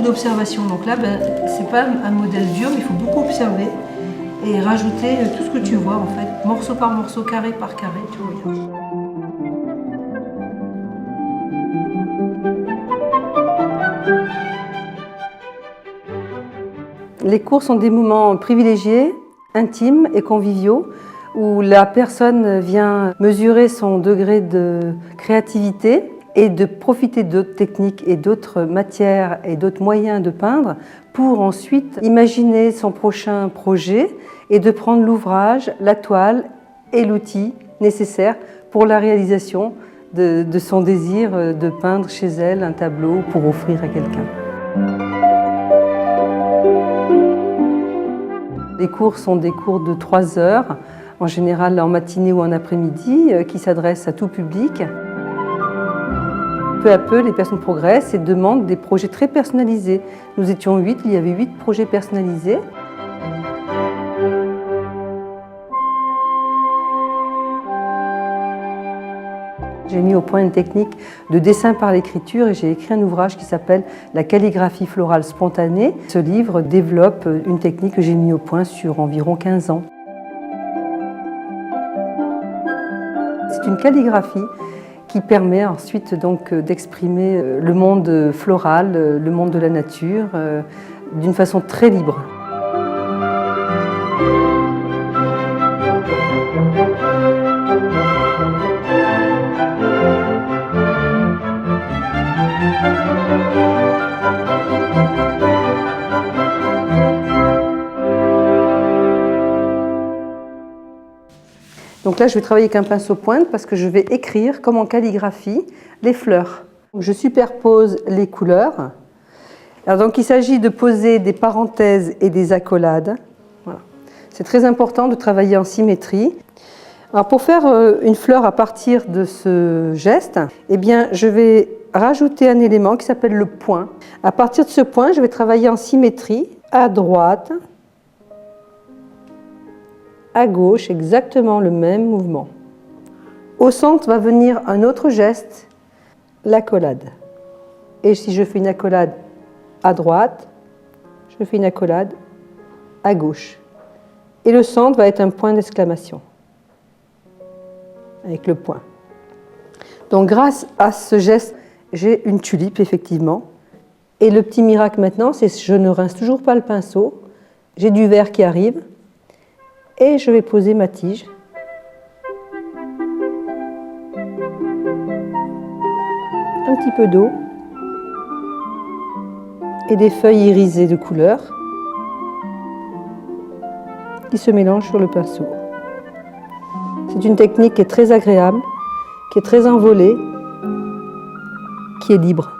d'observation. Donc là, c'est pas un modèle dur, mais il faut beaucoup observer et rajouter tout ce que tu vois en fait, morceau par morceau, carré par carré, tu regardes. Les cours sont des moments privilégiés, intimes et conviviaux, où la personne vient mesurer son degré de créativité et de profiter d'autres techniques et d'autres matières et d'autres moyens de peindre pour ensuite imaginer son prochain projet et de prendre l'ouvrage, la toile et l'outil nécessaire pour la réalisation de son désir de peindre chez elle un tableau pour offrir à quelqu'un. Les cours sont des cours de 3 heures, en général en matinée ou en après-midi, qui s'adressent à tout public. Peu à peu, les personnes progressent et demandent des projets très personnalisés. Nous étions 8, il y avait 8 projets personnalisés. J'ai mis au point une technique de dessin par l'écriture et j'ai écrit un ouvrage qui s'appelle « La calligraphie florale spontanée ». Ce livre développe une technique que j'ai mis au point sur environ 15 ans. C'est une calligraphie qui permet ensuite donc d'exprimer le monde floral, le monde de la nature, d'une façon très libre. Donc là, je vais travailler avec un pinceau pointe parce que je vais écrire, comme en calligraphie, les fleurs. Je superpose les couleurs. Alors donc, il s'agit de poser des parenthèses et des accolades. Voilà. C'est très important de travailler en symétrie. Alors pour faire une fleur à partir de ce geste, eh bien, je vais rajouter un élément qui s'appelle le point. À partir de ce point, je vais travailler en symétrie, à droite, à gauche, exactement le même mouvement. Au centre va venir un autre geste, l'accolade. Et si je fais une accolade à droite, je fais une accolade à gauche. Et le centre va être un point d'exclamation, avec le point. Donc grâce à ce geste, j'ai une tulipe, effectivement. Et le petit miracle maintenant, c'est que je ne rince toujours pas le pinceau. J'ai du verre qui arrive. Et je vais poser ma tige. Un petit peu d'eau. Et des feuilles irisées de couleur qui se mélangent sur le pinceau. C'est une technique qui est très agréable, qui est très envolée, qui est libre.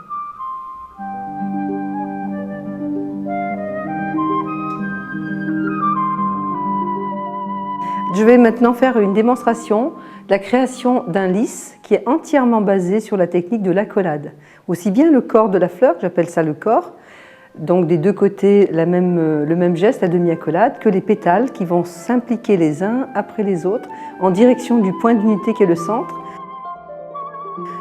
Je vais maintenant faire une démonstration de la création d'un lys qui est entièrement basé sur la technique de l'accolade. Aussi bien le corps de la fleur, j'appelle ça le corps, donc des deux côtés le même geste, la demi-accolade, que les pétales qui vont s'impliquer les uns après les autres en direction du point d'unité qui est le centre.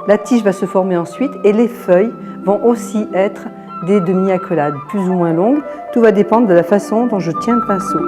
La tige va se former ensuite et les feuilles vont aussi être des demi-accolades plus ou moins longues. Tout va dépendre de la façon dont je tiens le pinceau.